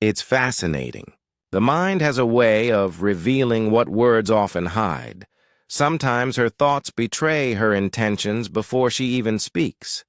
It's fascinating. The mind has a way of revealing what words often hide. Sometimes her thoughts betray her intentions before she even speaks.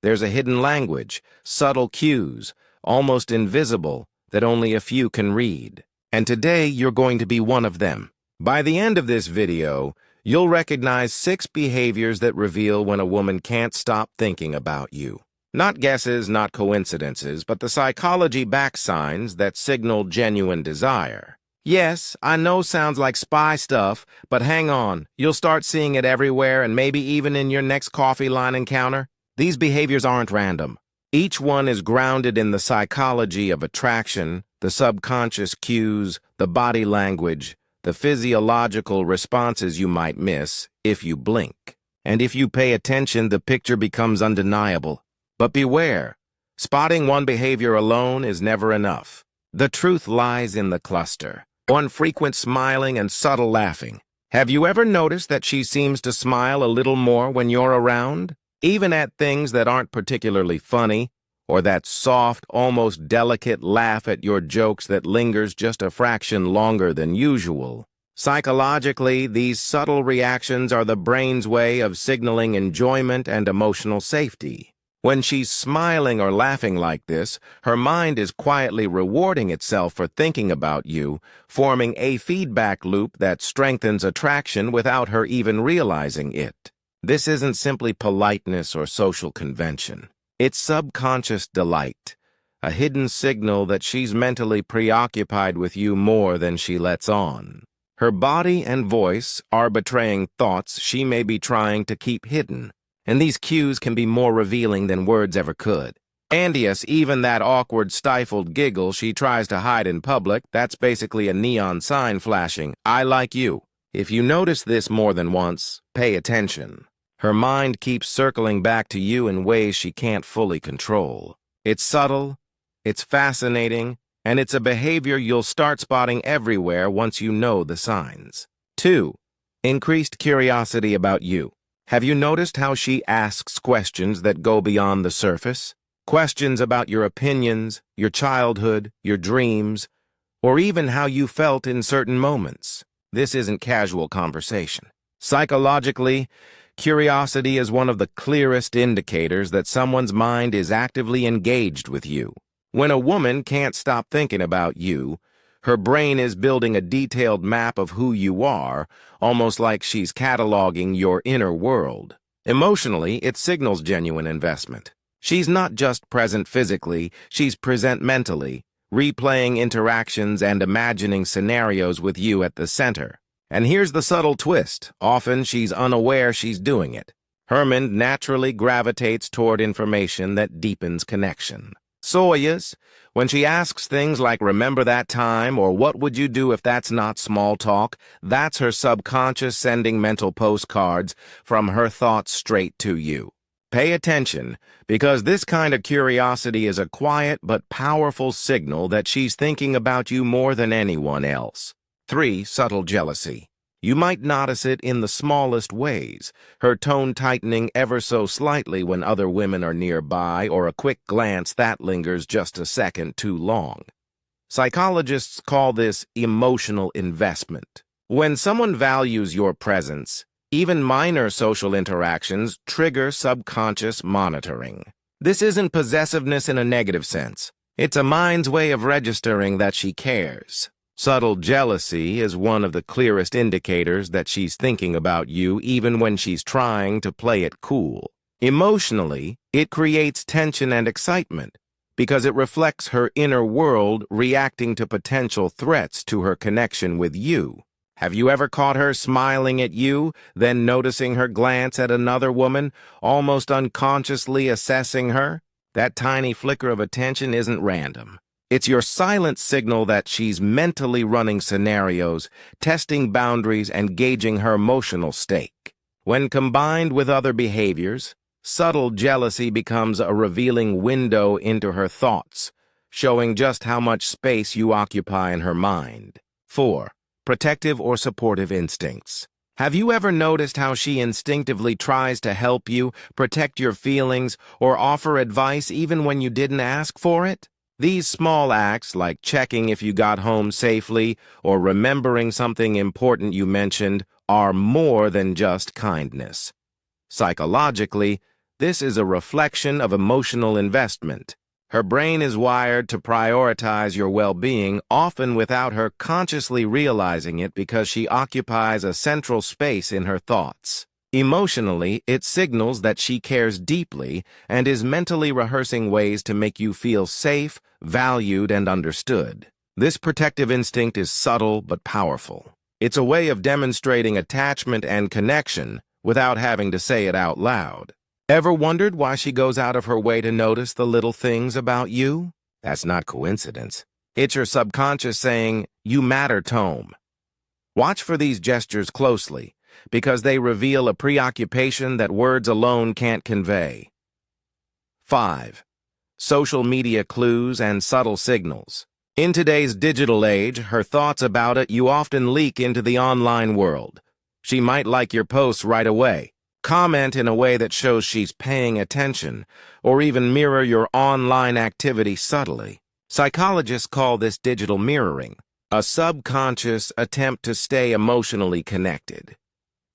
There's a hidden language, subtle cues, almost invisible, that only a few can read. And today you're going to be one of them. By the end of this video, you'll recognize 6 behaviors that reveal when a woman can't stop thinking about you. Not guesses, not coincidences, but the psychology-backed signs that signal genuine desire. Yes, I know sounds like spy stuff, but hang on, you'll start seeing it everywhere and maybe even in your next coffee line encounter. These behaviors aren't random. Each one is grounded in the psychology of attraction, the subconscious cues, the body language, the physiological responses you might miss if you blink. And if you pay attention, the picture becomes undeniable. But beware, spotting one behavior alone is never enough. The truth lies in the cluster. One frequent smiling and subtle laughing. Have you ever noticed that she seems to smile a little more when you're around? Even at things that aren't particularly funny, or that soft, almost delicate laugh at your jokes that lingers just a fraction longer than usual. Psychologically, these subtle reactions are the brain's way of signaling enjoyment and emotional safety. When she's smiling or laughing like this, her mind is quietly rewarding itself for thinking about you, forming a feedback loop that strengthens attraction without her even realizing it. This isn't simply politeness or social convention. It's subconscious delight, a hidden signal that she's mentally preoccupied with you more than she lets on. Her body and voice are betraying thoughts she may be trying to keep hidden. And these cues can be more revealing than words ever could. And yes, even that awkward, stifled giggle she tries to hide in public, that's basically a neon sign flashing, "I like you." If you notice this more than once, pay attention. Her mind keeps circling back to you in ways she can't fully control. It's subtle, it's fascinating, and it's a behavior you'll start spotting everywhere once you know the signs. 2. Increased curiosity about you. Have you noticed how she asks questions that go beyond the surface? Questions about your opinions, your childhood, your dreams, or even how you felt in certain moments. This isn't casual conversation. Psychologically, curiosity is one of the clearest indicators that someone's mind is actively engaged with you. When a woman can't stop thinking about you, her brain is building a detailed map of who you are, almost like she's cataloging your inner world. Emotionally, it signals genuine investment. She's not just present physically, she's present mentally, replaying interactions and imagining scenarios with you at the center. And here's the subtle twist. Often she's unaware she's doing it. Her mind naturally gravitates toward information that deepens connection. Soyuz, when she asks things like "remember that time" or "what would you do if that's not small talk," that's her subconscious sending mental postcards from her thoughts straight to you. Pay attention, because this kind of curiosity is a quiet but powerful signal that she's thinking about you more than anyone else. 3. Subtle jealousy. You might notice it in the smallest ways, her tone tightening ever so slightly when other women are nearby, or a quick glance that lingers just a second too long. Psychologists call this emotional investment. When someone values your presence, even minor social interactions trigger subconscious monitoring. This isn't possessiveness in a negative sense. It's a mind's way of registering that she cares. Subtle jealousy is one of the clearest indicators that she's thinking about you even when she's trying to play it cool. Emotionally, it creates tension and excitement because it reflects her inner world reacting to potential threats to her connection with you. Have you ever caught her smiling at you, then noticing her glance at another woman, almost unconsciously assessing her? That tiny flicker of attention isn't random. It's your silent signal that she's mentally running scenarios, testing boundaries, and gauging her emotional stake. When combined with other behaviors, subtle jealousy becomes a revealing window into her thoughts, showing just how much space you occupy in her mind. 4. Protective or supportive instincts. Have you ever noticed how she instinctively tries to help you, protect your feelings, or offer advice even when you didn't ask for it? These small acts, like checking if you got home safely or remembering something important you mentioned, are more than just kindness. Psychologically, this is a reflection of emotional investment. Her brain is wired to prioritize your well-being, often without her consciously realizing it, because she occupies a central space in her thoughts. Emotionally, it signals that she cares deeply and is mentally rehearsing ways to make you feel safe, valued, and understood. This protective instinct is subtle but powerful. It's a way of demonstrating attachment and connection without having to say it out loud. Ever wondered why she goes out of her way to notice the little things about you? That's not coincidence. It's your subconscious saying, "You matter, Tome." Watch for these gestures closely, because they reveal a preoccupation that words alone can't convey. 5. Social media clues and subtle signals. In today's digital age, her thoughts about you often leak into the online world. She might like your posts right away, comment in a way that shows she's paying attention, or even mirror your online activity subtly. Psychologists call this digital mirroring, a subconscious attempt to stay emotionally connected.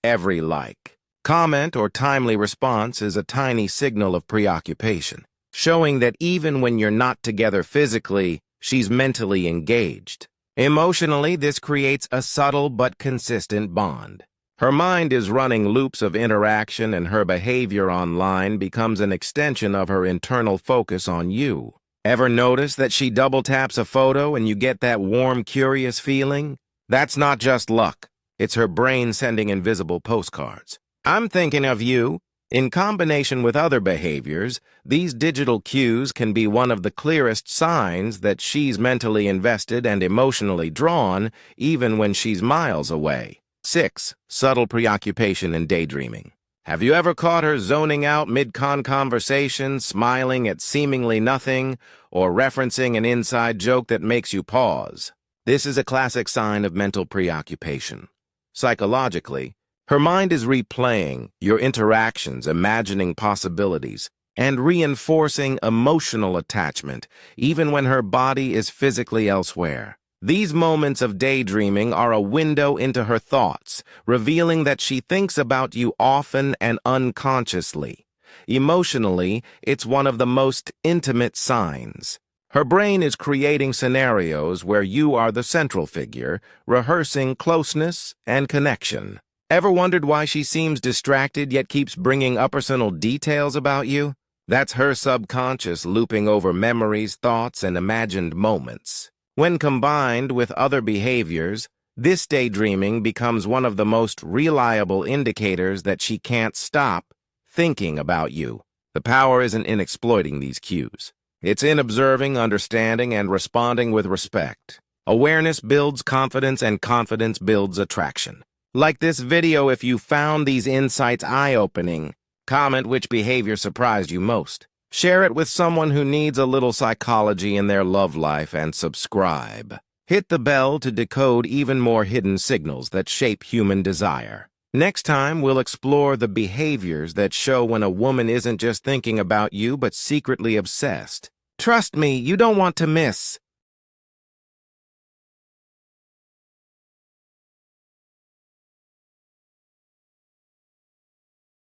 Every like, comment, or timely response is a tiny signal of preoccupation, showing that even when you're not together physically, she's mentally engaged. Emotionally, this creates a subtle but consistent bond. Her mind is running loops of interaction, and her behavior online becomes an extension of her internal focus on you. Ever notice that she double taps a photo and you get that warm, curious feeling? That's not just luck. It's her brain sending invisible postcards. "I'm thinking of you." In combination with other behaviors, these digital cues can be one of the clearest signs that she's mentally invested and emotionally drawn, even when she's miles away. 6. Subtle preoccupation and daydreaming. Have you ever caught her zoning out mid-conversation, smiling at seemingly nothing, or referencing an inside joke that makes you pause? This is a classic sign of mental preoccupation. Psychologically, her mind is replaying your interactions, imagining possibilities, and reinforcing emotional attachment, even when her body is physically elsewhere. These moments of daydreaming are a window into her thoughts, revealing that she thinks about you often and unconsciously. Emotionally, it's one of the most intimate signs. Her brain is creating scenarios where you are the central figure, rehearsing closeness and connection. Ever wondered why she seems distracted yet keeps bringing up personal details about you? That's her subconscious looping over memories, thoughts, and imagined moments. When combined with other behaviors, this daydreaming becomes one of the most reliable indicators that she can't stop thinking about you. The power isn't in exploiting these cues. It's in observing, understanding, and responding with respect. Awareness builds confidence, and confidence builds attraction. Like this video if you found these insights eye-opening. Comment which behavior surprised you most. Share it with someone who needs a little psychology in their love life, and subscribe. Hit the bell to decode even more hidden signals that shape human desire. Next time, we'll explore the behaviors that show when a woman isn't just thinking about you but secretly obsessed. Trust me, you don't want to miss.